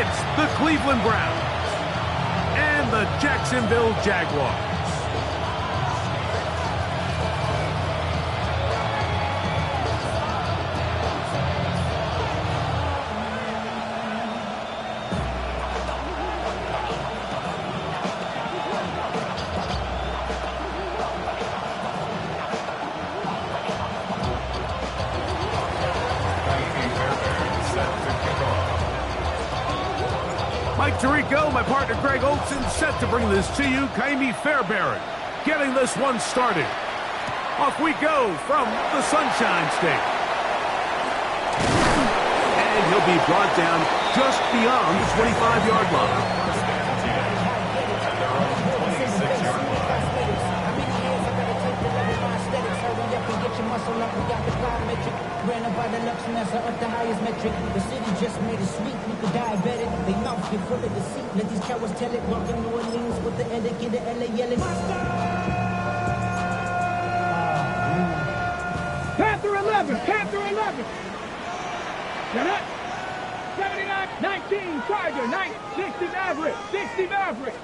It's the Cleveland Browns and the Jacksonville Jaguars. Mike Tirico, my partner Greg Olson, set to bring this to you. Kaimi Fairbairn getting this one started. Off we go from the Sunshine State. And he'll be brought down just beyond the 25-yard line. Ran by the Lux Messer up the highest metric. The city just made it sweet. You could diabetic. They mouth get full of deceit. Let these cowards tell it. Welcome to New Orleans with the etiquette, the LA yelling. Panther 11, Panther 11. Shut up. 79-19, Tiger, 60 Maverick, 60 Maverick.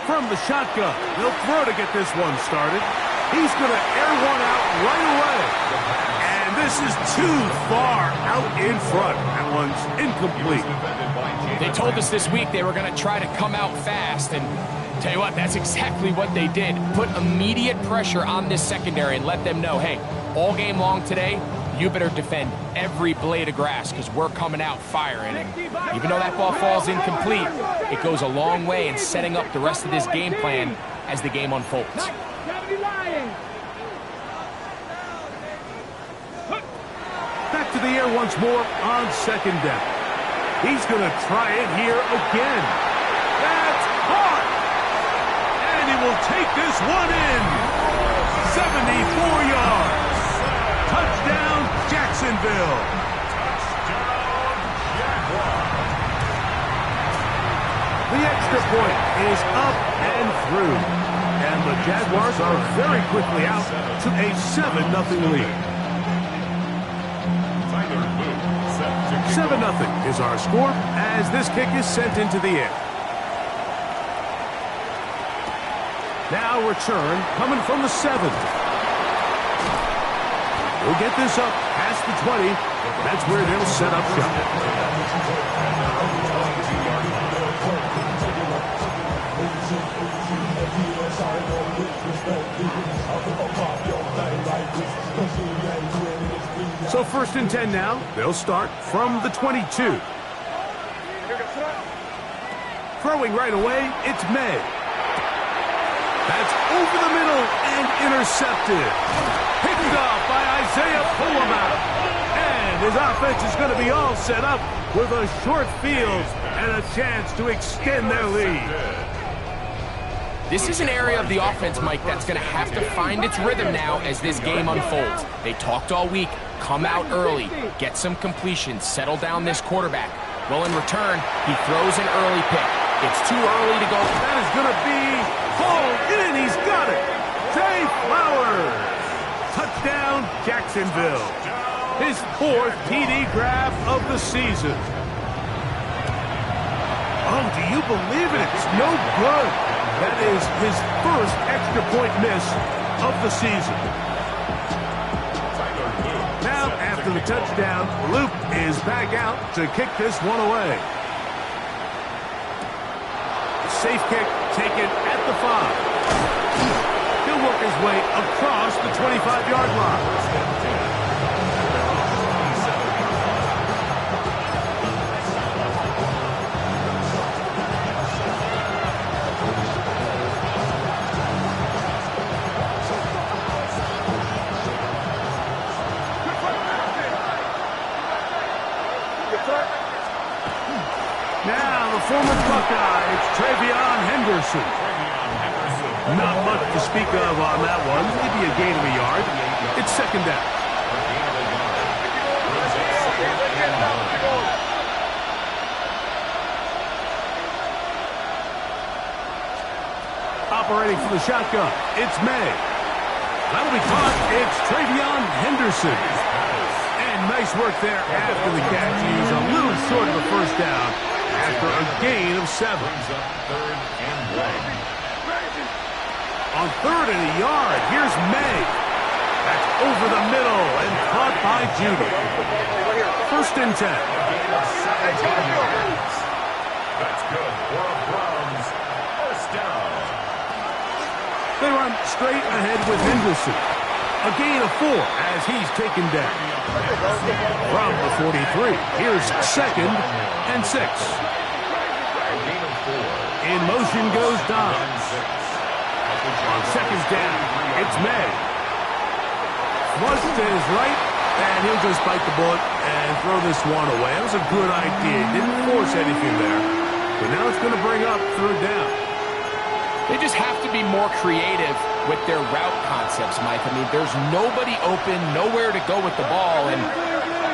From the shotgun, they'll throw to get this one started. He's going to air one out right away. And this is too far out in front. That one's incomplete. They told us this week they were going to try to come out fast, and tell you what, that's exactly what they did. Put immediate pressure on this secondary and let them know, hey, all game long today, you better defend every blade of grass because we're coming out firing. And even though that ball falls incomplete, it goes a long way in setting up the rest of this game plan as the game unfolds. Back to the air once more on second down. He's going to try it here again. That's hard. And he will take this one in. 74 yards. Touchdown, Jacksonville. The extra point is up and through. And the Jaguars are very quickly out to a 7-0 lead. 7-0 is our score as this kick is sent into the air. Now return coming from the 7. We'll get this up past the 20. That's where they'll set up shop. So 1st and 10 now. They'll start from the 22. Throwing right away, it's May. That's over the middle and intercepted. Picked off by Isaiah Pullman. And his offense is going to be all set up with a short field and a chance to extend their lead. This is an area of the offense, Mike, that's going to have to find its rhythm now as this game unfolds. They talked all week. Come out early, get some completions, settle down this quarterback. Well, in return, he throws an early pick. It's too early to go. That is going to be hauled in. He's got it. Zay Flowers. Touchdown, Jacksonville. His 4th TD grab of the season. Oh, do you believe it? It's no good. That is his 1st extra point miss of the season. Now, after the touchdown, Luke is back out to kick this one away. Safe kick taken at the 5. He'll work his way across the 25-yard line. Now, the former Buckeye, it's Travion Henderson. Not much to speak of on that one. Maybe a gain of a yard. It's 2nd down. Operating for the shotgun, it's May. That'll be caught. It's Travion Henderson. And nice work there after the catch. He's a little short of a 1st down after a gain of 7. On 3rd and a yard, here's May. That's over the middle and caught by Judy. 1st and 10. That's good for a Browns first down. They run straight ahead with Henderson. A gain of 4 as he's taken down. From the 43, here's 2nd and 6. In motion goes Dobbs. On 2nd down, it's May. Flush to his right, and he'll just bite the bullet and throw this one away. That was a good idea. Didn't force anything there. But now it's going to bring up 3rd down. They just have to be more creative with their route concepts, Mike. I mean, there's nobody open, nowhere to go with the ball, and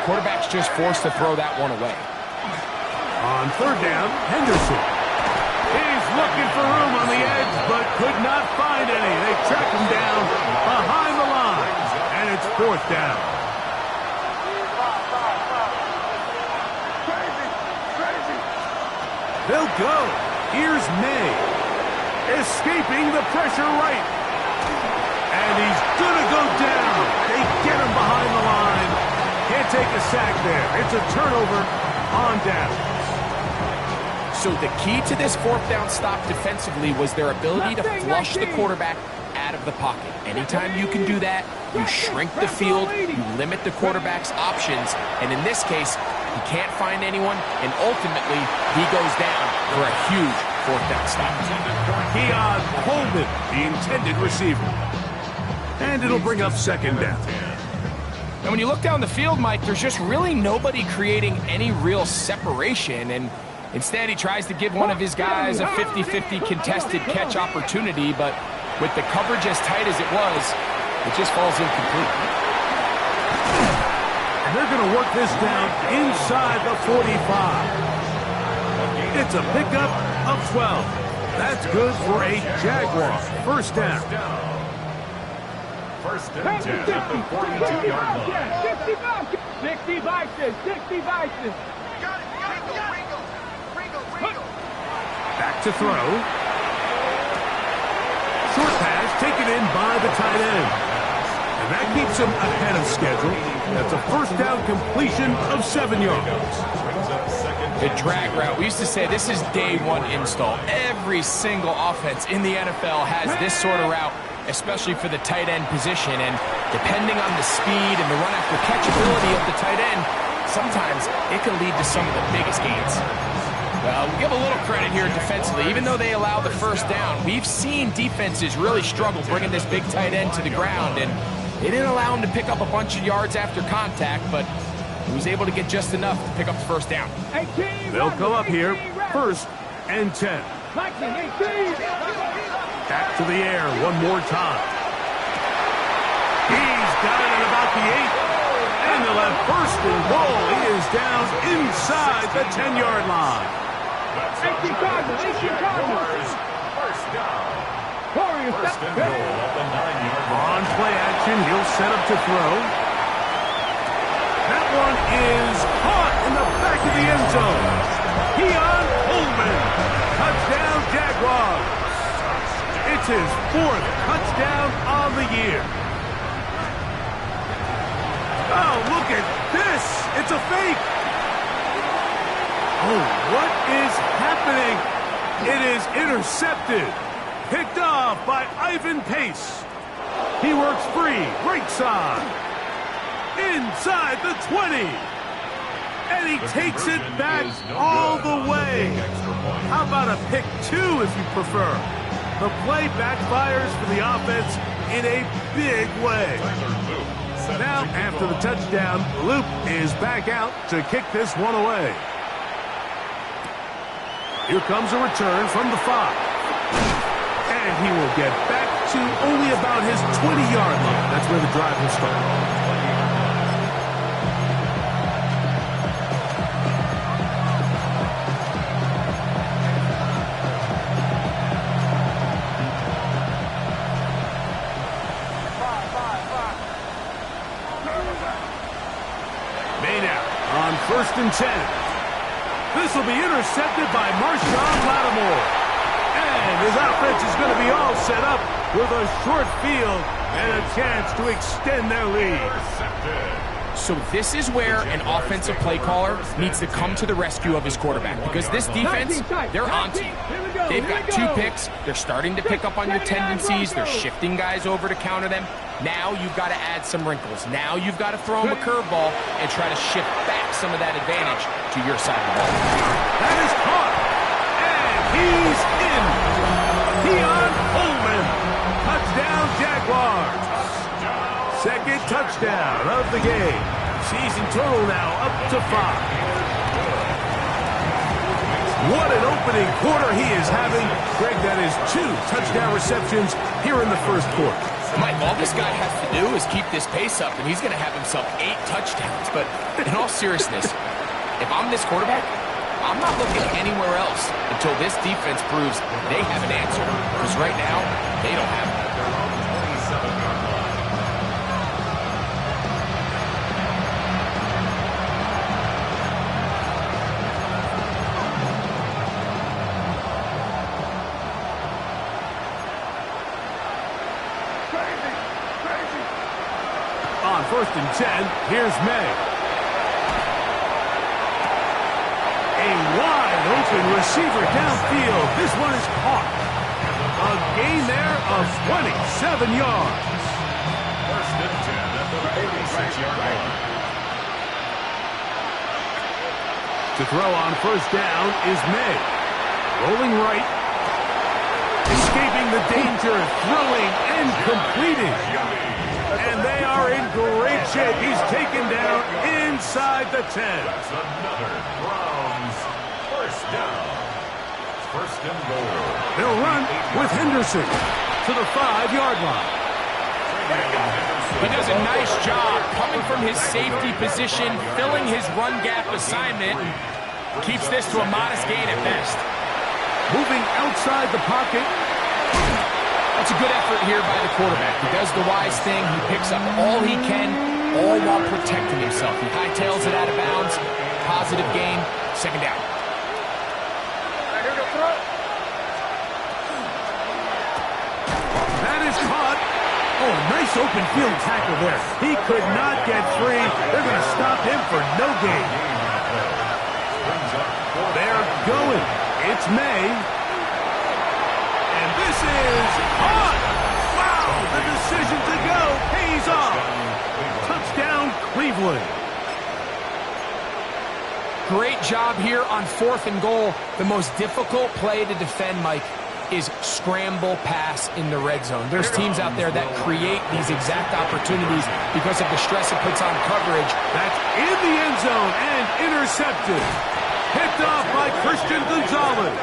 quarterback's just forced to throw that one away. On 3rd down, Henderson. He's looking for room on the edge, but could not find any. They track him down behind the line, and it's 4th down. They'll go. Here's May. Escaping the pressure right. And he's going to go down. They get him behind the line. Can't take a sack there. It's a turnover on downs. So the key to this 4th down stop defensively was their ability to flush the quarterback out of the pocket. Anytime you can do that, you shrink the field, you limit the quarterback's options, and in this case, he can't find anyone, and ultimately, he goes down for a huge 4th down stop. Keon Coleman, the intended receiver. And it'll bring up 2nd down. And when you look down the field, Mike, there's just really nobody creating any real separation, and instead he tries to give one of his guys a 50-50 contested catch opportunity, but with the coverage as tight as it was, it just falls incomplete. And they're going to work this down inside the 45. It's a pickup of 12. That's good for a Jaguar. 1st down. 1st and 10 at the 42-yard line. 60 vices, 60 vices. Back to throw. Short pass taken in by the tight end. And that keeps him ahead of schedule. That's a 1st down completion of 7 yards. The drag route, we used to say this is day 1 install. Every single offense in the NFL has this sort of route, especially for the tight end position. And depending on the speed and the run after catchability of the tight end, sometimes it can lead to some of the biggest gains. Well, we'll give a little credit here defensively. Even though they allow the 1st down, we've seen defenses really struggle bringing this big tight end to the ground, and they didn't allow him to pick up a bunch of yards after contact, but he was able to get just enough to pick up the 1st down. They'll come up here, 1st and 10. Back to the air one more time. He's got it at about the 8. And they'll have 1st and goal. He is down inside the 10-yard line. First down. First and goal at the 9-yard line. On play action, he'll set up to throw. That one is caught in the back of the end zone. Keon Coleman. Touchdown, Jaguars. It's his 4th touchdown on the year. Oh, look at this. It's a fake. Oh, what is happening? It is intercepted. Picked off by Ivan Pace. He works free, right side. Inside the 20. And he takes it back all the way. How about a pick 2 if you prefer? The play backfires for the offense in a big way. Now, after the touchdown, Loop is back out to kick this one away. Here comes a return from the 5. And he will get back to only about his 20-yard line. That's where the drive will start. On 1st and 10. This will be intercepted by Marshawn Lattimore. And his offense is going to be all set up with a short field and a chance to extend their lead. So this is where an offensive play caller needs to come to the rescue of his quarterback, because this defense, they're onto you. They've got 2 picks. They're starting to pick up on your tendencies. They're shifting guys over to counter them. Now you've got to add some wrinkles. Now you've got to throw him a curveball and try to shift back some of that advantage to your side of the ball. That is caught. And he's in. Keon Coleman. Touchdown, Jaguars. Second touchdown of the game. Season total now up to 5. What an opening quarter he is having. Greg, that is 2 touchdown receptions here in the first quarter. Mike, all this guy has to do is keep this pace up, and he's going to have himself 8 touchdowns. But in all seriousness, if I'm this quarterback, I'm not looking anywhere else until this defense proves they have an answer. Because right now, they don't have it. On 1st and 10, here's May. A wide open receiver downfield. This one is caught. A gain there of 27 yards. 1st and 10 at the 46-yard line. To throw on 1st down is May. Rolling right. Escaping the danger, throwing and completing. And they are in great shape. He's taken down inside the 10. That's another Browns 1st down. 1st and goal. They'll run with Henderson to the 5-yard line. He does a nice job coming from his safety position, filling his run gap assignment. Keeps this to a modest gain at best. Moving outside the pocket. That's a good effort here by the quarterback. He does the wise thing. He picks up all he can, all while protecting himself. He hightails it out of bounds. Positive gain. 2nd down. That is caught. Oh, nice open field tackle there. He could not get free. They're going to stop him for no gain. They're going. It's May. And this is on. Wow, the decision to go pays off. Touchdown, Cleveland. Great job here on 4th and goal. The most difficult play to defend, Mike, is scramble pass in the red zone. There's teams out there that create these exact opportunities because of the stress it puts on coverage. That's in the end zone and intercepted. Picked off by Christian Gonzalez.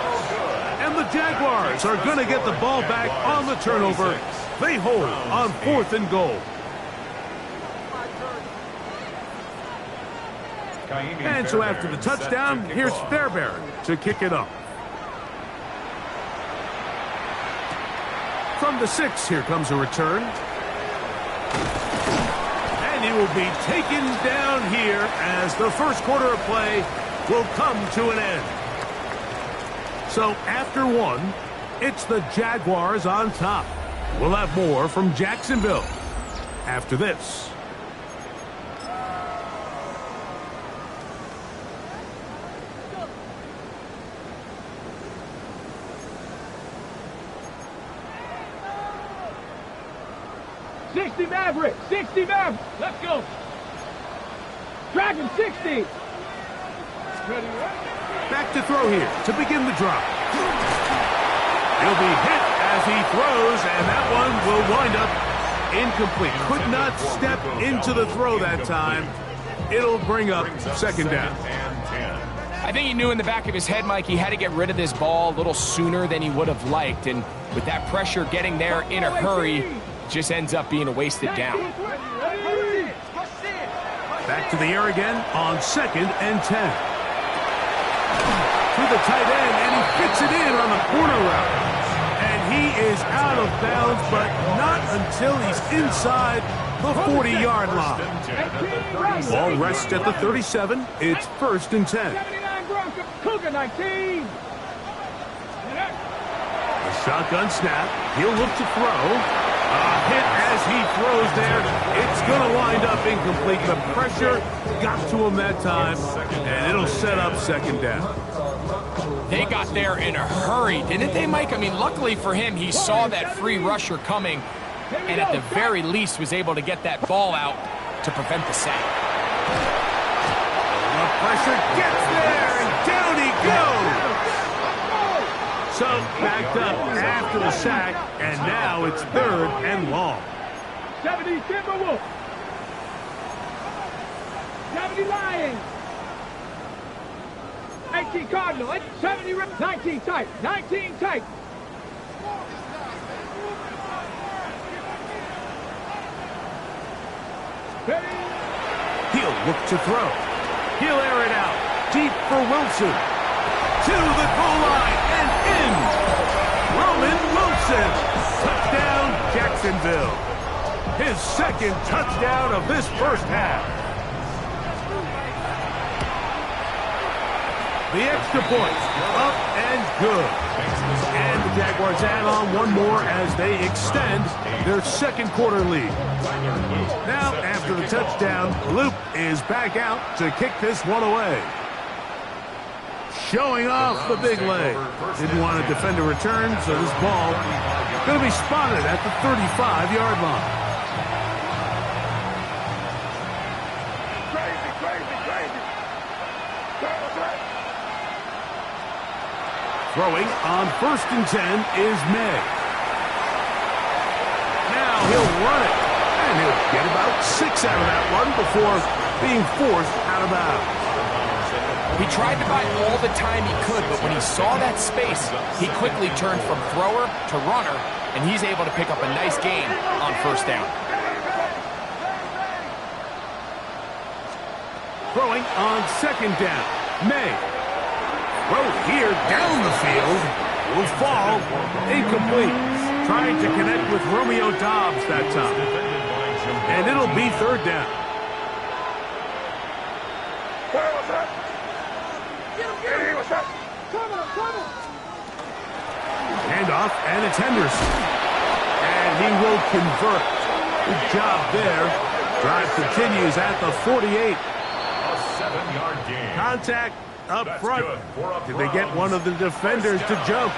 And the Jaguars are going to get the ball back on the turnover. They hold on 4th and goal. And so after the touchdown, here's Fairbairn to kick it up. From the 6, here comes a return. And he will be taken down here as the first quarter of play will come to an end. So after 1, it's the Jaguars on top. We'll have more from Jacksonville after this. Maverick, 60 Maverick. Let's go. Dragon 60. Back to throw here to begin the drive. He'll be hit as he throws, and that one will wind up incomplete. Could not step into the throw that time. It'll bring up 2nd down. I think he knew in the back of his head, Mike, he had to get rid of this ball a little sooner than he would have liked. And with that pressure getting there in a hurry, just ends up being a wasted down. Back to the air again on 2nd and 10. To the tight end, and he fits it in on the corner route. And he is out of bounds, but not until he's inside the 40-yard line. Ball rests at the 37. It's 1st and 10. Cougar 19. A shotgun snap. He'll look to throw. A hit as he throws there. It's going to wind up incomplete. The pressure got to him that time, and it'll set up second down. They got there in a hurry, didn't they, Mike? I mean, luckily for him, he saw that free rusher coming, and at the very least was able to get that ball out to prevent the sack. The pressure gets there, and down he goes. So backed up after the sack, and now it's 3rd and long. 70 Timberwolves. 70 Lions. 18 Cardinal. 70 19 tight. 19 tight. He'll look to throw. He'll air it out. Deep for Wilson. To the goal line and in. Roman Wilson. Touchdown, Jacksonville. His 2nd touchdown of this first half. The extra point. Up and good. And the Jaguars add on one more as they extend their 2nd quarter lead. Now, after the touchdown, Loop is back out to kick this one away. Showing off the big leg. Didn't want to defend a return, so this ball going to be spotted at the 35-yard line. Crazy, crazy, crazy. Throwing on 1st and 10 is May. Now he'll run it, and he'll get about 6 out of that one before being forced out of bounds. He tried to buy all the time he could, but when he saw that space, he quickly turned from thrower to runner, and he's able to pick up a nice gain on 1st down. Throwing on 2nd down, May. Throw here down the field. Will fall. Incomplete. Trying to connect with Romeo Doubs that time. And it'll be 3rd down. Handoff, and it's Henderson. And he will convert. Good job there. Drive continues at the 48. A 7-yard gain. Contact up That's front. good for a Did they get one of the defenders to jump?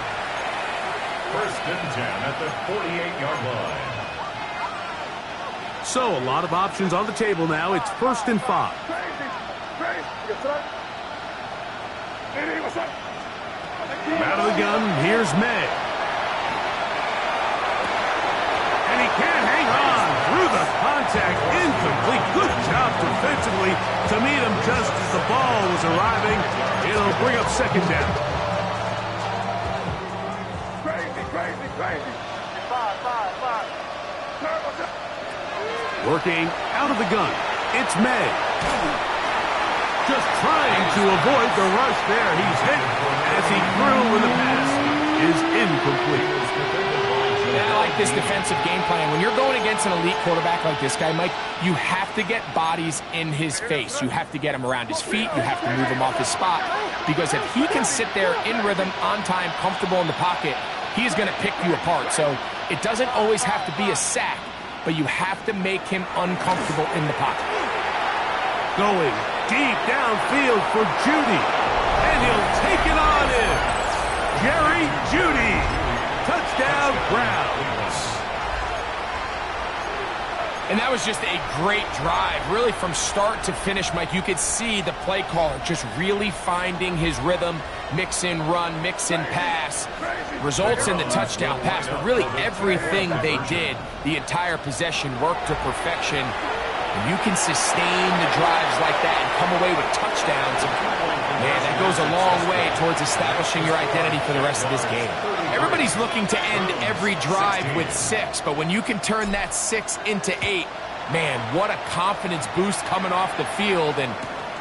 1st and 10 at the 48-yard line. So a lot of options on the table now. It's 1st and 5. Out of the gun, here's May. And he can't hang on through the contact. Incomplete. Good job defensively to meet him just as the ball was arriving. It'll bring up 2nd down. Crazy, crazy, crazy. Working out of the gun. It's May. Just trying to avoid the rush there. He's hit as he threw when the pass is incomplete. Yeah, I like this defensive game plan. When you're going against an elite quarterback like this guy, Mike, you have to get bodies in his face. You have to get him around his feet. You have to move him off his spot. Because if he can sit there in rhythm, on time, comfortable in the pocket, he's going to pick you apart. So it doesn't always have to be a sack, but you have to make him uncomfortable in the pocket. Going deep downfield for Judy. And he'll take it on in. Jerry Judy. Touchdown, Browns. And that was just a great drive. Really from start to finish, Mike, you could see the play caller just really finding his rhythm. Mix in run, mix in pass. Results in the touchdown pass. But really everything they did, the entire possession worked to perfection. And you can sustain the drives like that and come away with touchdowns. Man, that goes a long way towards establishing your identity for the rest of this game. Everybody's looking to end every drive with 6, but when you can turn that 6 into 8, man, what a confidence boost coming off the field, and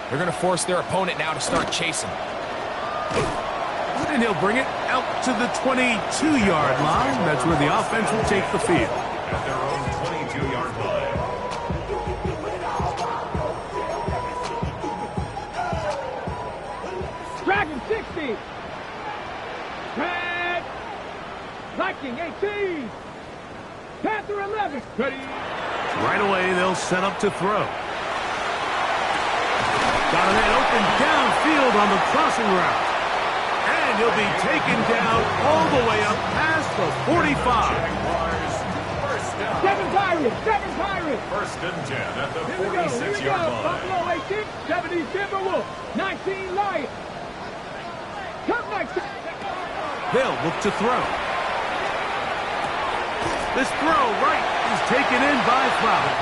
they're going to force their opponent now to start chasing. And he'll bring it out to the 22-yard line. That's where the offense will take the field. At their own 22-yard line. Dragon 6. Viking 18. Panther 11. Ready. Right away, they'll set up to throw. Got a man open downfield on the crossing route. And he'll be taken down all the way up past the 45. Jaguars, first down. 7 Pirates. 7 Pirates. First and 10 at the Here we go. 46-yard line. Buffalo 18. 70 Timberwolves. 19 Lions. Come back. They'll look to throw. This throw right is taken in by Flowers.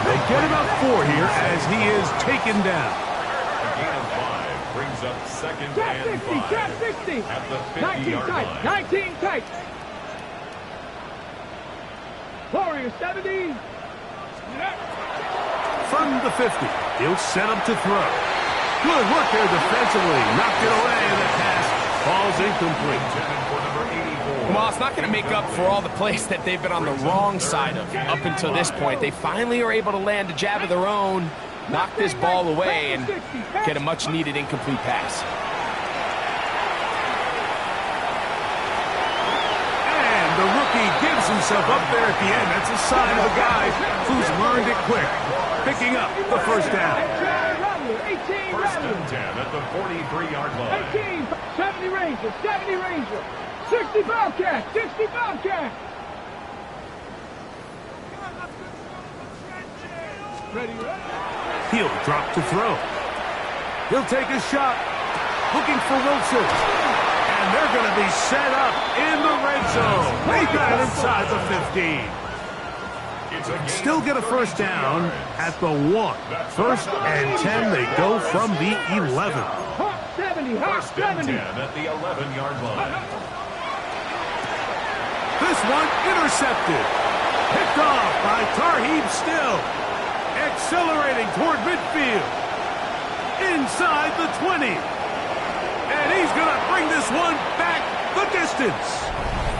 They get about 4 here as he is taken down. A gain of 5 brings up second Trap and 60. 5 Trap 60. at the 19 50-yard tight. line. 19 tight. Warriors 70. From the 50, he'll set up to throw. Good work there defensively. Knocked it away, and the pass falls incomplete. Intended for number 84. Well, it's not going to make up for all the plays that they've been on the wrong side of up until this point. They finally are able to land a jab of their own, knock this ball away, and get a much-needed incomplete pass. And the rookie gives himself up there at the end. That's a sign of a guy who's learned it quick. Picking up the first down. 18 First Rattler. and 10 at the 43-yard line. 18, 70 Ranger, 70 Ranger, 60 Bobcat, 60 Bobcat. Ready, ready. He'll drop to throw. He'll take a shot. Looking for Wilson. And they're going to be set up in the red zone. They got it inside the 15. It's a gain Still of get a first 33 down yards. at the 1. First and 10, they go from the 11. Hawk 70, Hawk First and 10 70. at the 11-yard line. This one intercepted. Picked off by Tarheeb Still. Accelerating toward midfield. Inside the 20. And he's going to bring this one back the distance.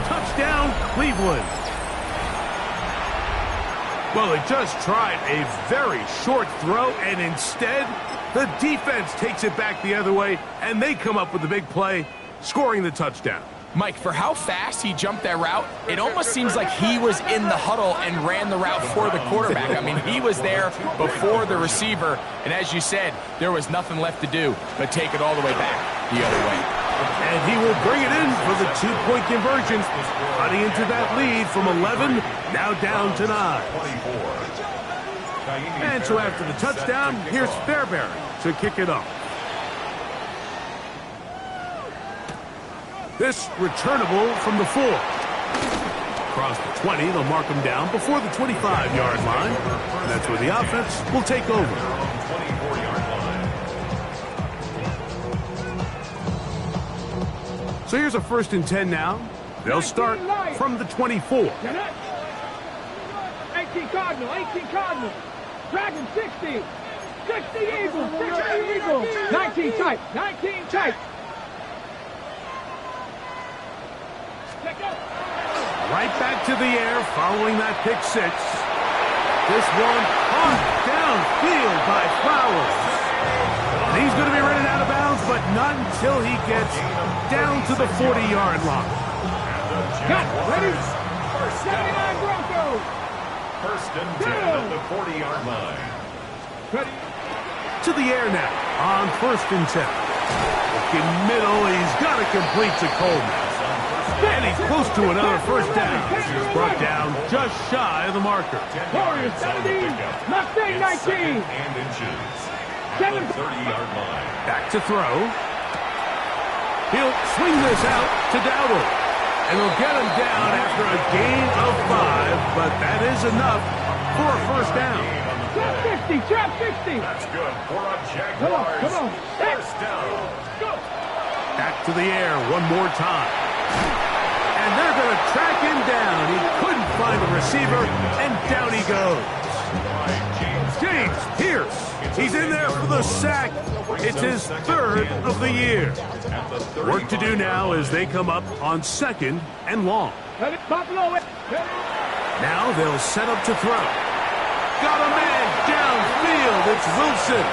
Touchdown, Cleveland. Well, they just tried a very short throw, and instead, the defense takes it back the other way, and they come up with the big play, scoring the touchdown. Mike, for how fast he jumped that route, it almost seems like he was in the huddle and ran the route for the quarterback. I mean, he was there before the receiver, and as you said, there was nothing left to do but take it all the way back the other way. And he will bring it in for the two-point conversion, cutting into that lead from 11, now down to 9. 24. And so after the touchdown, here's Fairbairn to kick it off. This returnable from the 4. Across the 20, they'll mark him down before the 25-yard line. And that's where the offense will take over. 24-yard line. So here's a first and 10 now. They'll start from the 24. 18 Cardinal, 18 Cardinal. Dragon 60. 60 Eagle, 60 Eagle. 19 tight, 19 tight. Right back to the air following that pick 6. This one caught downfield by Flowers. And he's going to be running out of bounds, but not until he gets down to the 40-yard line. Cut, ready? 79 Broncos. First and 10 at the 40-yard line. Ready? To the air now on first and 10. Looking middle, he's got to complete to Coleman. And he's close to another first down. He's brought down just shy of the marker. Warriors 70. Mustang 19. And inches. At the 30-yard line. Back to throw. He'll swing this out to Dowdle. And they'll get him down after a gain of 5, but that is enough for a first down. Trap 60, trap 60. That's good for a Jaguars. Come on. First down. Go. Back to the air one more time. And they're going to track him down. He couldn't find a receiver, and down he goes. James Pierce. He's in there for the sack. It's his 3rd of the year. Work to do now as they come up on 2nd and long. Buffalo. Now they'll set up to throw. Got a man downfield. It's Wilson.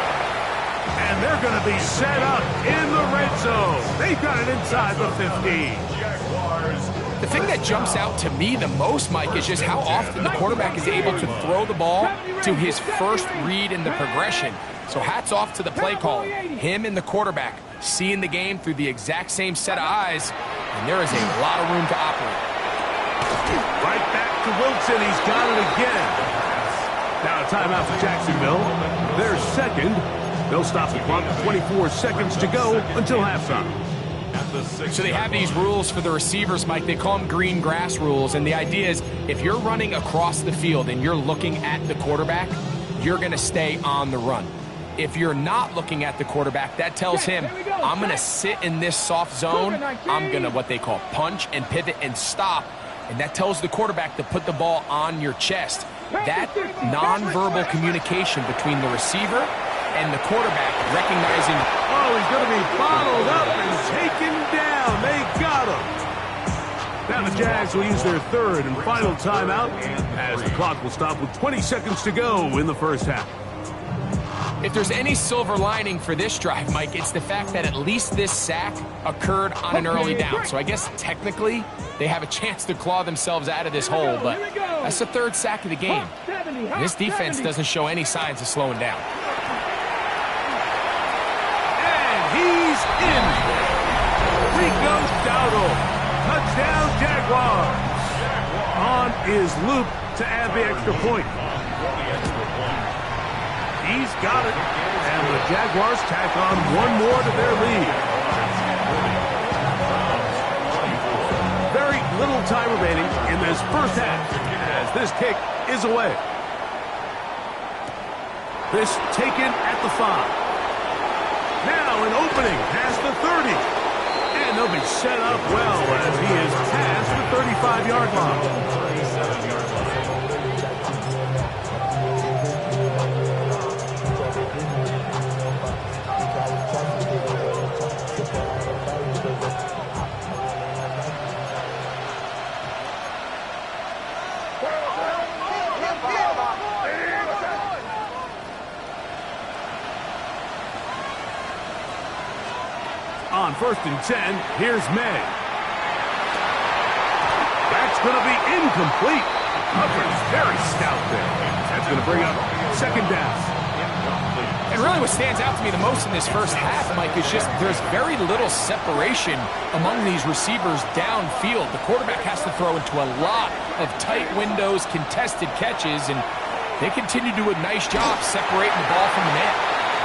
And they're going to be set up in the red zone. They've got it inside the 15. Jaguars The thing that jumps out to me the most, Mike, is just how often the quarterback is able to throw the ball to his first read in the progression. So hats off to the play caller. Him and the quarterback seeing the game through the exact same set of eyes, and there is a lot of room to operate. Right back to Wilson. He's got it again. Now a timeout for Jacksonville. They're second. They'll stop the clock with 24 seconds to go until halftime. So they have these rules for the receivers, Mike. They call them green grass rules, and the idea is if you're running across the field and you're looking at the quarterback, you're going to stay on the run. If you're not looking at the quarterback, that tells him, I'm going to sit in this soft zone. I'm going to what they call punch and pivot and stop, and that tells the quarterback to put the ball on your chest. That nonverbal communication between the receiver and the quarterback, recognizing, oh, he's going to be bottled up and taken down. They got him. Now the Jags will use their third and final timeout as the clock will stop with 20 seconds to go in the first half. If there's any silver lining for this drive, Mike, it's the fact that at least this sack occurred on an early down. So I guess technically they have a chance to claw themselves out of this hole, but that's the third sack of the game. This defense doesn't show any signs of slowing down. He's in. Rico Dowdle. Touchdown, Jaguars. On his loop to add the extra point. He's got it. And the Jaguars tack on one more to their lead. Very little time remaining in this first half as this kick is away. This taken at the 5. Now an opening past the 30. And they'll be set up well as he is past the 35-yard line. On 1st and 10, here's May. That's going to be incomplete. Coverage very stout there. That's going to bring up second down. And really what stands out to me the most in this first half, Mike, is just there's very little separation among these receivers downfield. The quarterback has to throw into a lot of tight windows, contested catches, and they continue to do a nice job separating the ball from the man.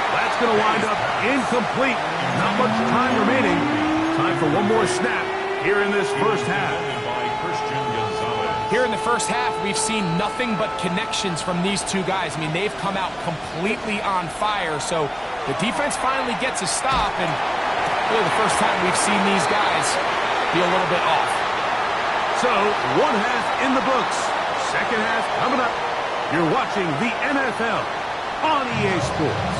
That's going to wind up incomplete. Not much time remaining. Time for one more snap here in this first half. Here in the first half, we've seen nothing but connections from these two guys. I mean, they've come out completely on fire. So the defense finally gets a stop, and really the first time we've seen these guys be a little bit off. So one half in the books. Second half coming up. You're watching the NFL on EA Sports.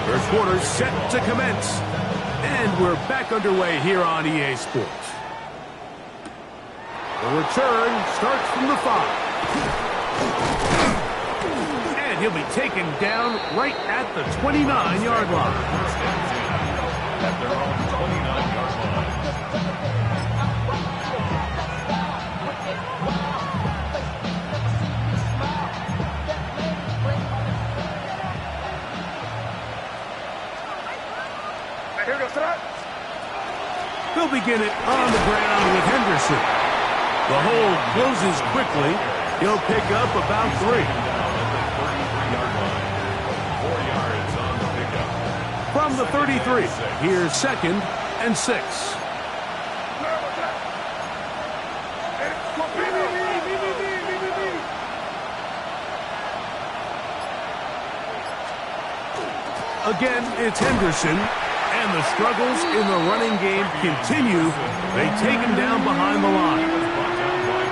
Third quarter set to commence. And we're back underway here on EA Sports. The return starts from the 5. And he'll be taken down right at the 29-yard line. At their own 29-yard line. They'll begin it on the ground with Henderson. The hold closes quickly. He'll pick up about 3. 4 yards on the pickup. From the 33, here's 2nd and 6. Again, it's Henderson. And the struggles in the running game continue. They take him down behind the line.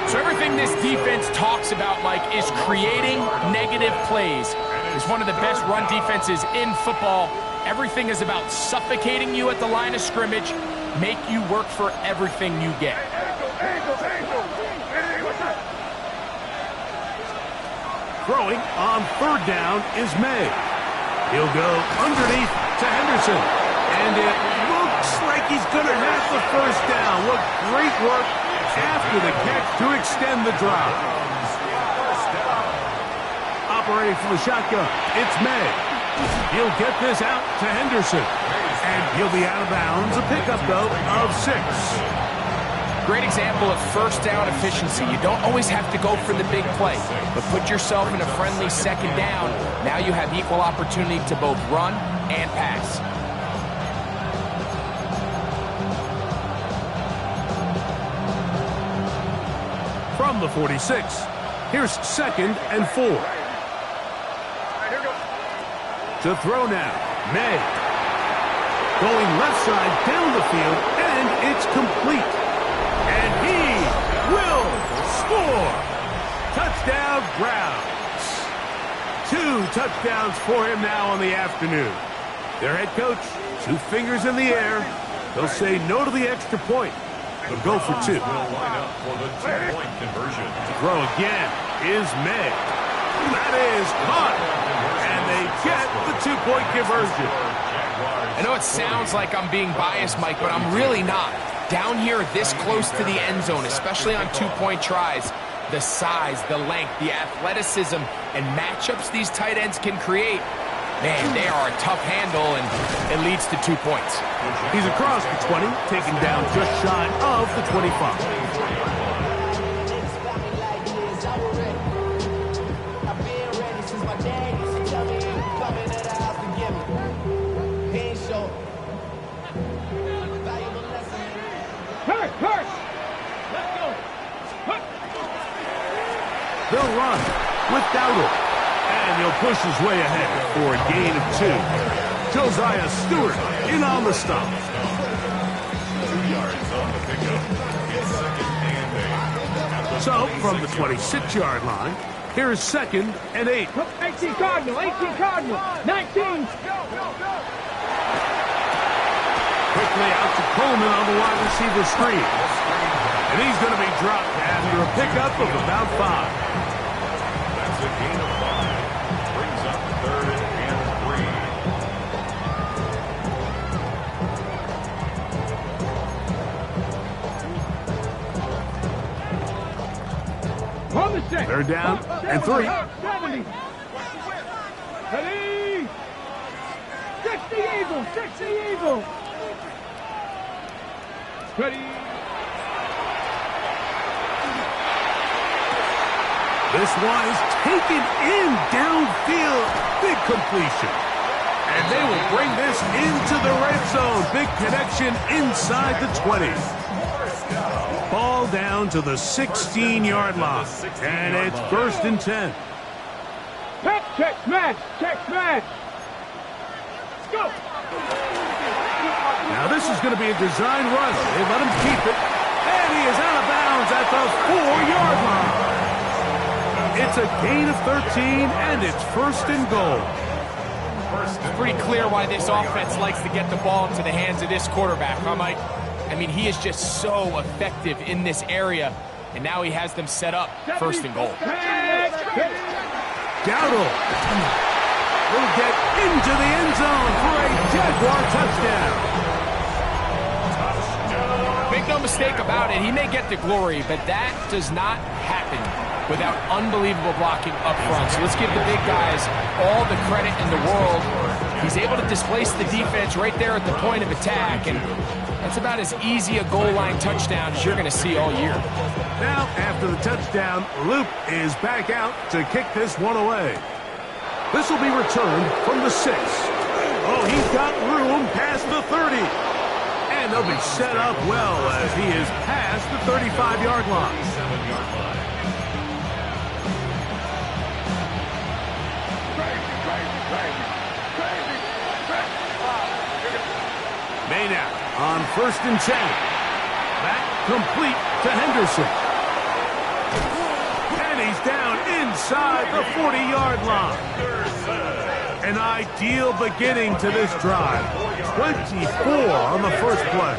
So everything this defense talks about, Mike, is creating negative plays. It's one of the best run defenses in football. Everything is about suffocating you at the line of scrimmage, make you work for everything you get. Throwing on 3rd down is May. He'll go underneath to Henderson. And it looked Looks like he's going to have the first down. What great work after the catch to extend the drive. Operating from the shotgun, it's May. He'll get this out to Henderson. And he'll be out of bounds. A pickup, though, of 6. Great example of first down efficiency. You don't always have to go for the big play, but put yourself in a friendly second down. Now you have equal opportunity to both run and pass. From the 46, here's 2nd and 4. To throw now, May. Going left side down the field, and it's complete. And he will score. Touchdown, Browns. 2 touchdowns for him now on the afternoon. Their head coach, 2 fingers in the air. They'll say no to the extra point. They'll go for 2. Will line up for the 2-point conversion. To throw again is May. That is caught. And they get the 2-point conversion. I know it sounds like I'm being biased, Mike, but I'm really not. Down here this close to the end zone, especially on 2-point tries, the size, the length, the athleticism, and matchups these tight ends can create, man, they are a tough handle, and it leads to 2 points. He's across the 20, taken down just shy of the 25. Hurt! Let's go! They'll run with Dowdle. And he'll push his way ahead for a gain of 2. Josiah Stewart in on the stop. 2 yards on the pickup. It's 2nd and 8. So, from the 26-yard line, here's 2nd and 8. 18 Cardinal, 19. Quickly out to Coleman on the wide receiver screen. And he's going to be dropped after a pickup of about 5. That's a gain of 5. Brings up 3rd and 3. On the set. They're down and 3. 70. Ready? 60 Eagles. Ready? This one is taken in downfield. Big completion. And they will bring this into the red zone. Big connection inside the 20. Ball down to the 16-yard line. And it's 1st and 10. Check smash. Let's go. Now this is going to be a design run. They let him keep it. And he is out of bounds at the 4-yard line. It's a gain of 13, and it's 1st and goal. It's pretty clear why this offense likes to get the ball into the hands of this quarterback, huh, Mike? I mean, he is just so effective in this area, and now he has them set up 1st and goal. Dowdle will get into the end zone for a Jaguar touchdown. Make no mistake about it, he may get the glory, but that does not happen without unbelievable blocking up front. So let's give the big guys all the credit in the world. He's able to displace the defense right there at the point of attack, and that's about as easy a goal line touchdown as you're going to see all year. Now, after the touchdown, Loop is back out to kick this one away. This will be returned from the 6. Oh, he's got room past the 30. And they'll be set up well as he is past the 35-yard line. 7-yard line. Maynard on 1st and 10. Back complete to Henderson. And he's down inside the 40-yard line. An ideal beginning to this drive. 24 on the first play.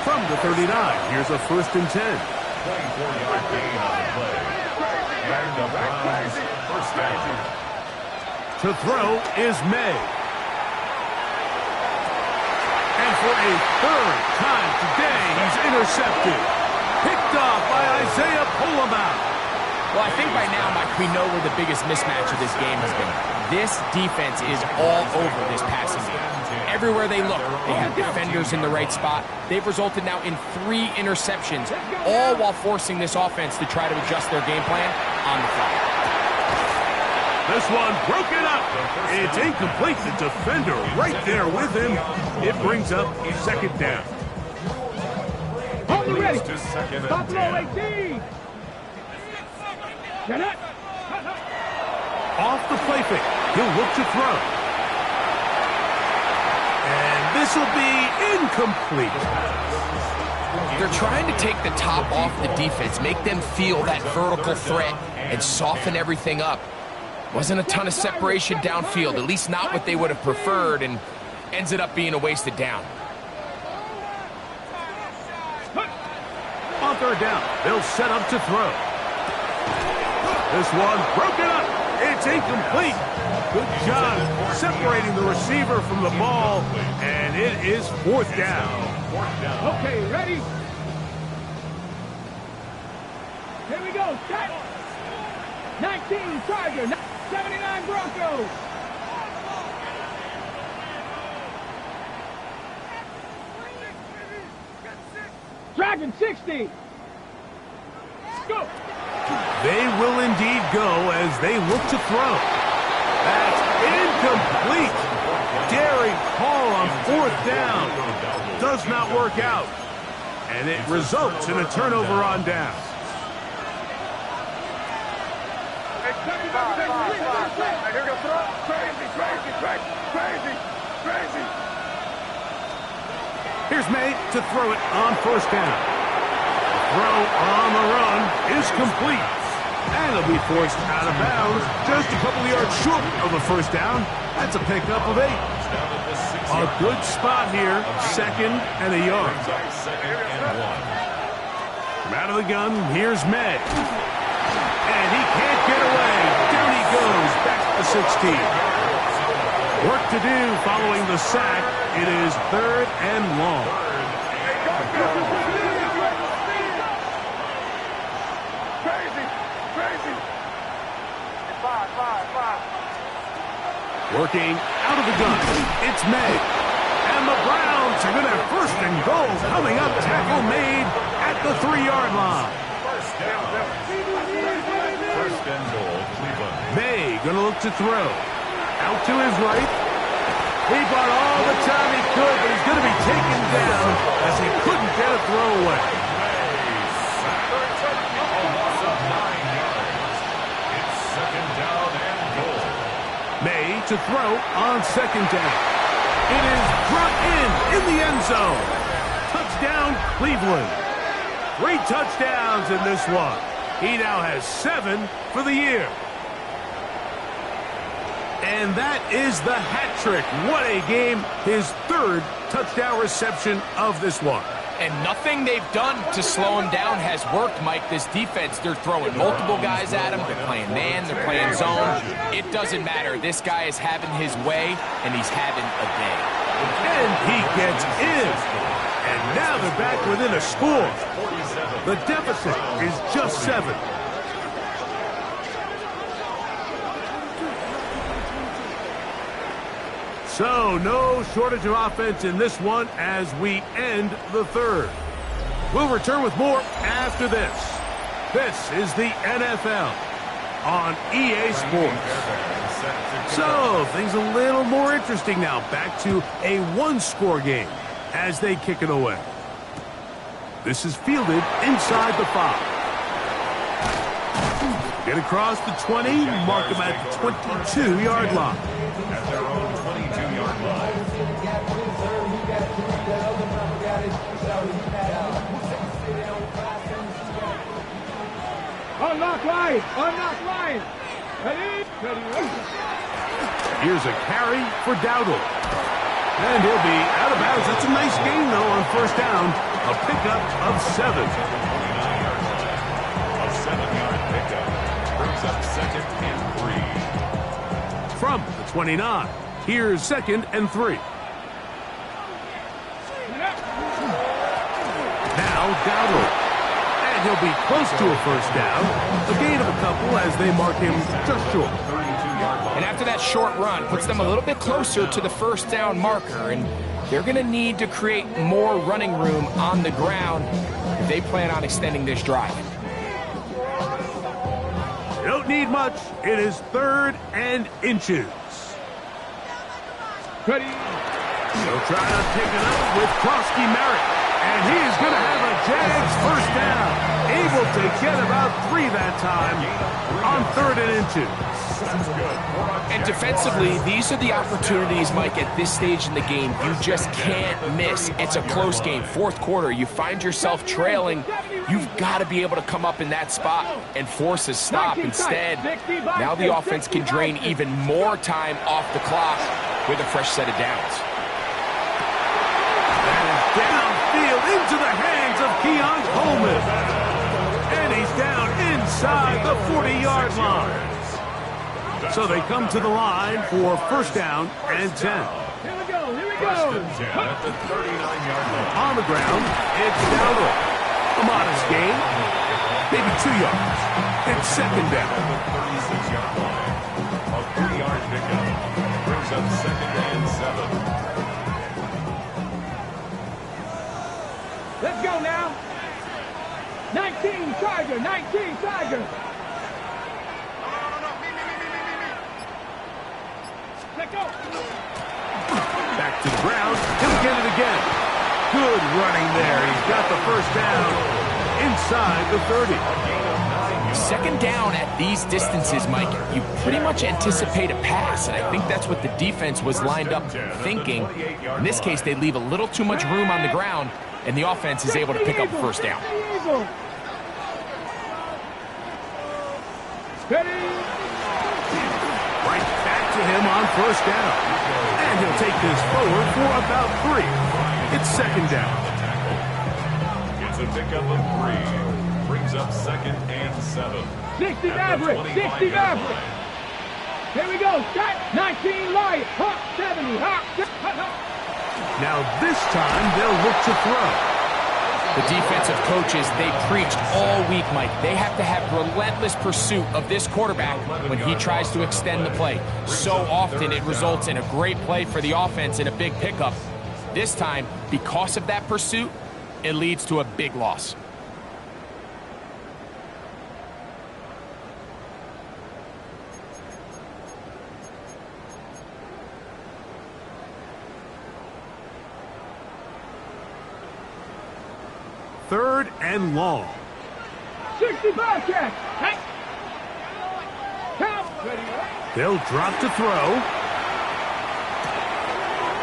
From the 39, here's a 1st and 10. 24-yard gain on the play. And the Browns, 1st down. To throw is May. And for a a third time today he's intercepted. Picked off by Isaiah Pullamaut. Well, I think by now, Mike, we know where the biggest mismatch of this game has been. This defense is all over this passing game. Everywhere they look, they have defenders in the right spot. They've resulted now in 3 interceptions, all while forcing this offense to try to adjust their game plan on the fly. This one broken up. It's incomplete. The defender right there with him. It brings up second down. Hold it ready. To second and Buffalo 10. 18. Get it. Off the play fake. He'll look to throw. And this will be incomplete. They're trying to take the top off the defense, make them feel that vertical threat, and soften everything up. Wasn't a ton of separation downfield, at least not what they would have preferred, and ends it up being a wasted down. On third down, they'll set up to throw. This one broken up. It's incomplete. Good job separating the receiver from the ball, and it is fourth down. Okay, ready? Here we go. Set. 19 Charger, 79 Broncos. Dragon 60. Go. They will indeed go as they look to throw. That's incomplete. Daring call on fourth down. Does not work out. And it results in a turnover on down. Here's May to throw it on first down. The throw on the run is complete. And it'll be forced out of bounds just a couple of yards short of the first down. That's a pickup of 8. A good spot here, second and a yard. From out of the gun, here's May. And he can't get away. Down he goes, back to the 16. Work to do following the sack. It is third and long. Working out of the gun, it's May. And the Browns are going to have first and goal coming up. Tackle made at the 3-yard line. First and goal, Cleveland. May going to look to throw. Out to his right. He bought all the time he could, but he's going to be taken down as he couldn't get a throw away. It's second down and goal. May to throw on second down. It is brought in the end zone. Touchdown, Cleveland. 3 touchdowns in this one. He now has 7 for the year. And that is the hat trick. What a game. His 3rd touchdown reception of this one. And nothing they've done to slow him down has worked, Mike. This defense, they're throwing multiple guys at him. They're playing man, they're playing zone. It doesn't matter. This guy is having his way, and he's having a day. And he gets in. And now they're back within a score. The deficit is just 7. So, no shortage of offense in this one as we end the 3rd. We'll return with more after this. This is the NFL on EA Sports. So, things a little more interesting now. Back to a 1-score game as they kick it away. This is fielded inside the 5. Get across the 20, mark him at the 22-yard line. At their own 22-yard line. Unlock line. Unlock line. Ready? Ready. Here's a carry for Dowdle. And he'll be out of bounds. It's a nice gain, though, on first down. A pickup of 7. 29-yard line. A 7-yard pickup. Brings up second and 3. From the 29, here's second and 3. now Dowdle. And he'll be close to a first down. A gain of a couple as they mark him just short. And after that short run, puts them a little bit closer to the first down marker. And they're going to need to create more running room on the ground if they plan on extending this drive. You don't need much. It is 3rd and inches. Ready. They'll try to take it up with Krosky Merritt. And he is going to have a Jags first down. Able to get about 3 that time on 3rd and inches. And defensively, these are the opportunities, Mike, at this stage in the game you just can't miss. It's a close game. 4th quarter, you find yourself trailing. You've got to be able to come up in that spot and force a stop. Instead, now the offense can drain even more time off the clock with a fresh set of downs. Downfield into the hands of Keon Coleman. And he's down inside the 40-yard line. So they come to the line for first down and 10. Here we go, here we go. At the 39-yard line. On the ground, it's Dowdle. A modest gain, maybe 2 yards. It's second down. At the 36-yard line. A 3-yard pickup. Brings up 2nd and 7. Let's go now. 19 Tiger, 19 Tiger. Let go. Back to the ground. He'll get it again. Good running there. He's got the first down inside the 30. Second down at these distances, Mike, you pretty much anticipate a pass, and I think that's what the defense was lined up thinking. In this case, they leave a little too much room on the ground, and the offense is able to pick up first down. Right back to him on first down. And he'll take this forward for about 3. It's second down. Gets a pickup of 3. Brings up 2nd and 7. 60 Maverick, 60 Maverick. Here we go, shot, 19 Lion, hop, 70, hop. Now this time they'll look to throw. The defensive coaches, they preached all week, Mike. They have to have relentless pursuit of this quarterback when he tries to extend the play. So often it results in a great play for the offense and a big pickup. This time, because of that pursuit, it leads to a big loss. Third and long. 65 catch. Hey. Count. They'll drop to throw.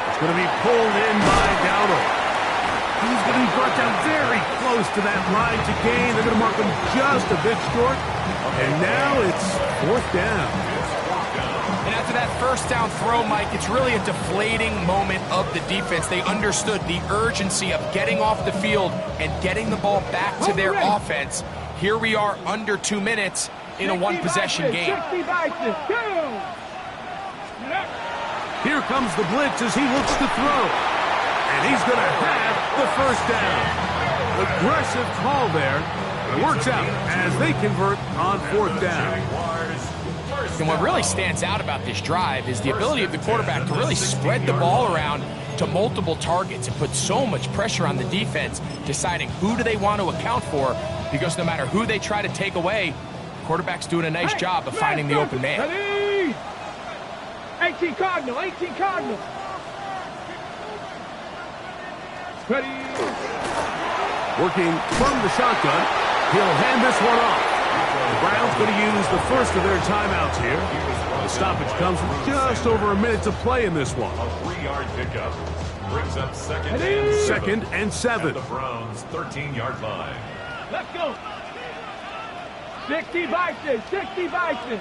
It's going to be pulled in by Dowdle. He's going to be brought down very close to that line to gain. They're going to mark him just a bit short. And now it's 4th down. And after that first down throw, Mike, it's really a deflating moment of the defense. They understood the urgency of getting off the field and getting the ball back to their offense. Here we are under 2 minutes in a one-possession game. Here comes the blitz as he looks to throw. And he's going to have the first down. Aggressive call there. It works out as they convert on 4th down. And what really stands out about this drive is the ability of the quarterback to really spread the ball around to multiple targets and put so much pressure on the defense, deciding who do they want to account for, because no matter who they try to take away, the quarterback's doing a nice job of finding the open man. 18 Cardinal, 18 Cardinal. Ready. Working from the shotgun, he'll hand this one off. The Browns going to use the first of their timeouts here. The stoppage comes with just over a minute to play in this one. A 3-yard pickup. Brings up 2nd and 7. At the Browns' 13-yard line. Let's go. 60 Bison, 60 Bison.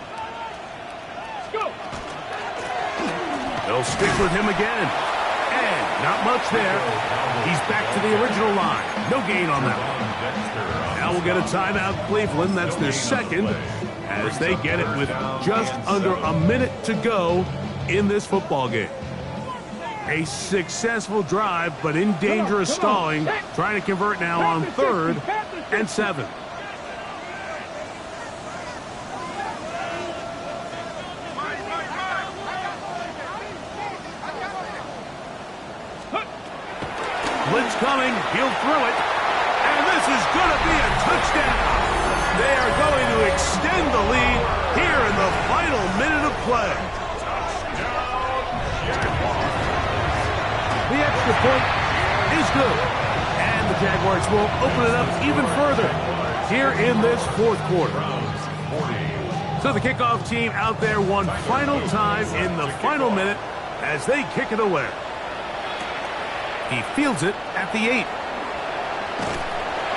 Let's go. They'll stick with him again. And not much there. He's back to the original line. No gain on that one. Now we'll get a timeout, Cleveland. That's their second, as they get it with just under a minute to go in this football game. A successful drive, but in danger of stalling. Trying to convert now on 3rd and 7. Blitz coming. He'll throw it. And this is going to be a touchdown. They are going to extend the lead here in the final minute of play. The extra point is good. And the Jaguars will open it up even further here in this 4th quarter. So the kickoff team out there one final time in the final minute as they kick it away. He fields it at the 8.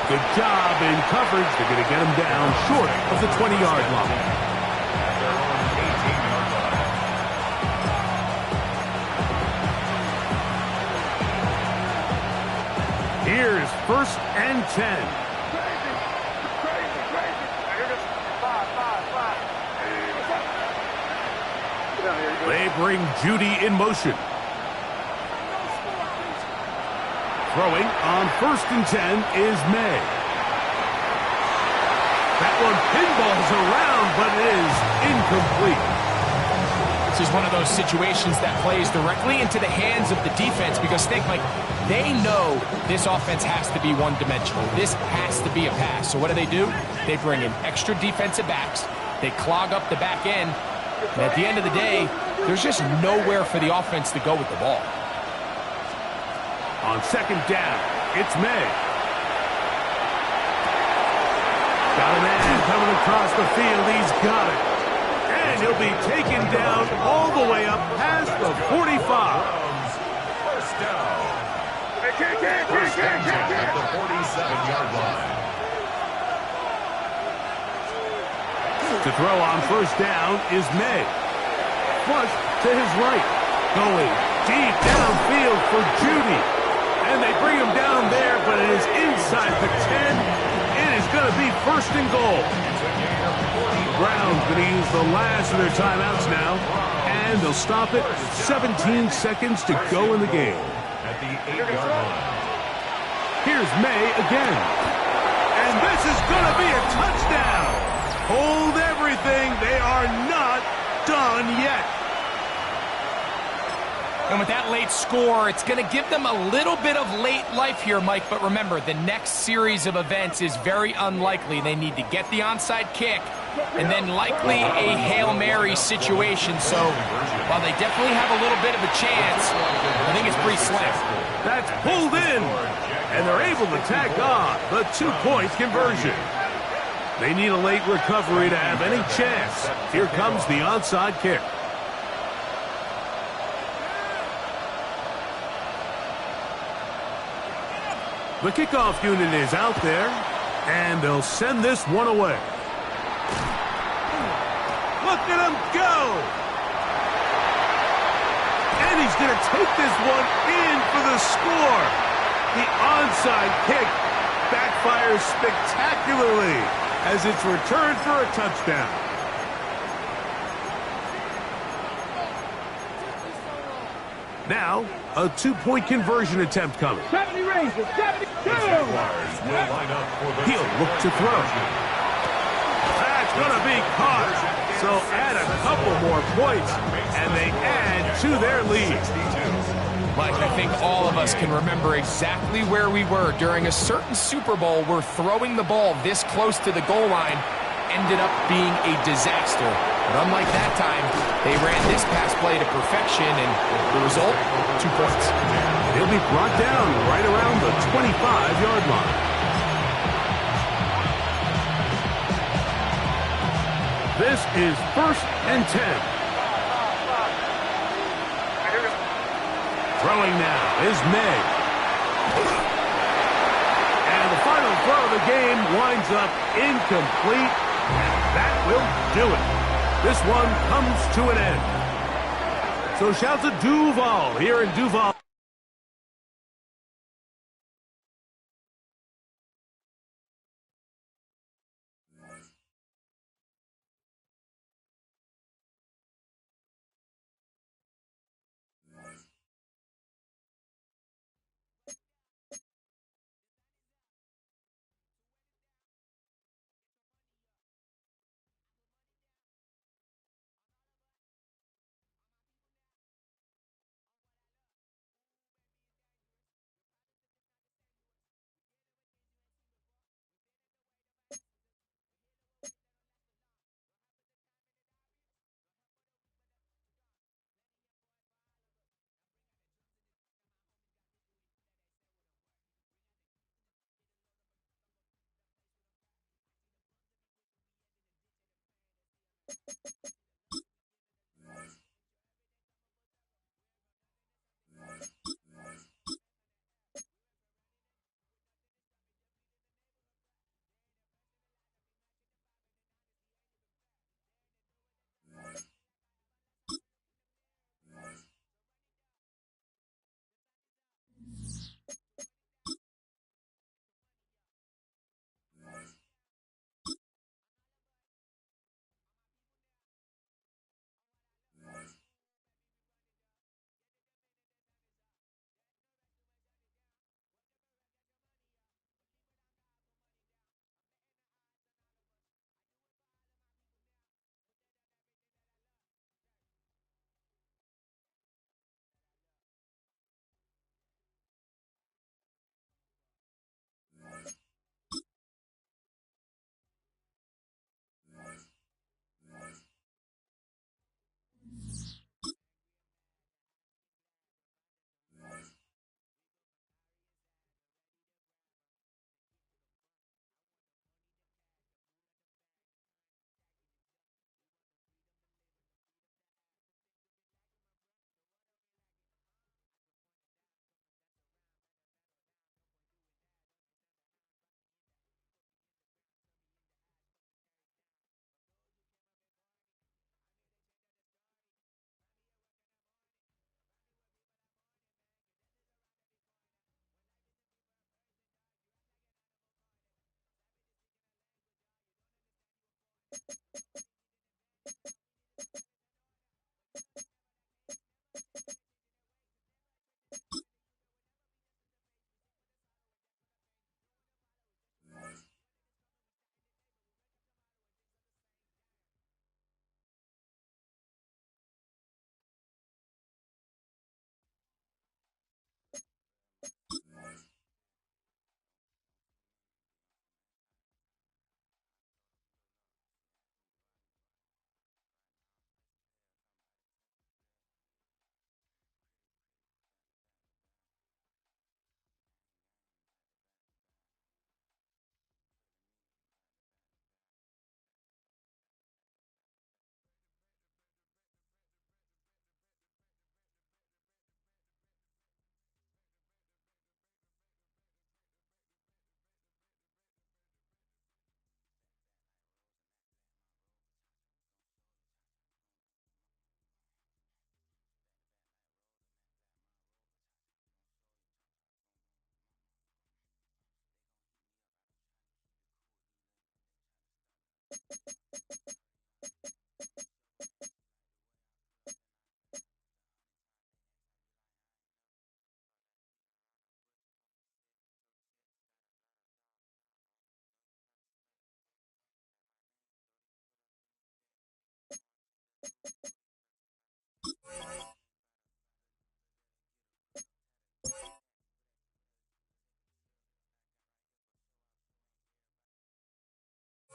Good job in coverage. They're going to get him down short of the 20-yard line. Here's 1st and 10. They bring Judy in motion. Throwing on 1st and 10 is May. That one pinballs around, but it is incomplete. This is one of those situations that plays directly into the hands of the defense because think, like, they know this offense has to be one-dimensional. This has to be a pass. So what do? They bring in extra defensive backs. They clog up the back end. And at the end of the day, there's just nowhere for the offense to go with the ball. On 2nd down, it's May. Got a man coming across the field. He's got it. And he'll be taken down all the way up past the 45. First down. First and 10 at the 47-yard line. To throw on 1st down is May. Flush to his right. Going deep downfield for Judy. And they bring him down there, but it is inside the 10. It is going to be 1st and goal. Browns going to use the last of their timeouts now. And they'll stop it with 17 seconds to go in the game. At the 8-yard line. Here's May again. And this is going to be a touchdown. Hold everything. They are not done yet. And with that late score, it's going to give them a little bit of late life here, Mike. But remember, the next series of events is very unlikely. They need to get the onside kick and then likely a Hail Mary situation. So while they definitely have a little bit of a chance, I think it's pretty slim. That's pulled in. And they're able to tack on the 2-point conversion. They need a late recovery to have any chance. Here comes the onside kick. The kickoff unit is out there, and they'll send this one away. Look at him go! And he's going to take this one in for the score. The onside kick backfires spectacularly as it's returned for a touchdown. Now, a 2-point conversion attempt coming. 70 Rangers, 72! Jaguars will line up for the He'll look to throw. That's going to be caught. So add a couple more points, and they add to their lead. Mike, I think all of us can remember exactly where we were during a certain Super Bowl where throwing the ball this close to the goal line ended up being a disaster. But unlike that time, they ran this pass play to perfection, and the result, 2 points. He'll be brought down right around the 25-yard line. This is 1st and 10. Throwing now is May. And the final throw of the game winds up incomplete, and that will do it. This one comes to an end. So shout to Duval here in Duval.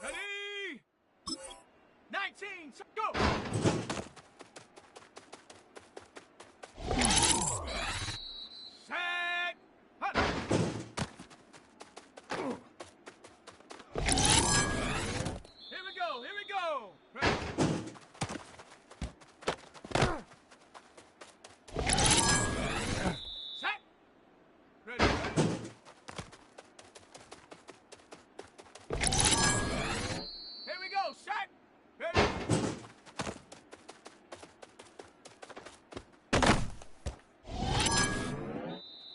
Ready? 19, go! Set! Hut! Here we go, here we go! Ready? Set! Ready, ready? Here we go, set! Ready?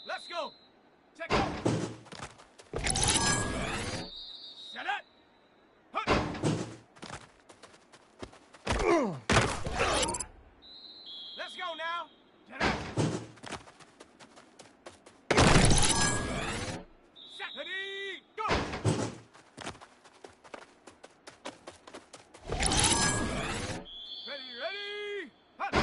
Let's go! Check it! Set it! Hut! Let's go now! Set it! Set! Ready, go! Ready, ready! Hut!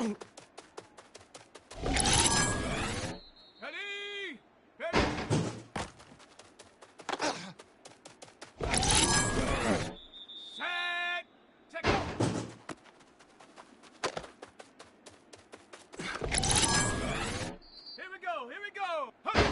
Ready? Ready? Set! Check go! Here we go! Here we go! Huh.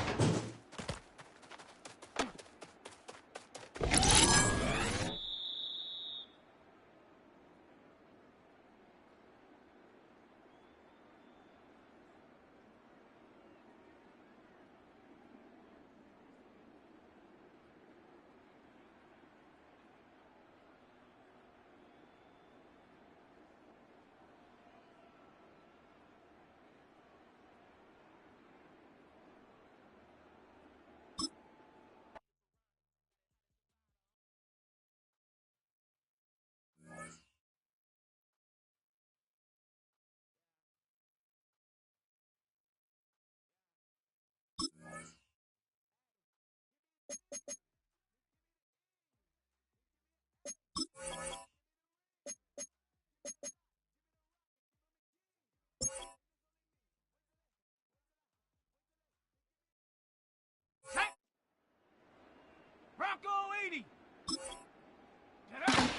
Set! Bronco 80! Ta-da!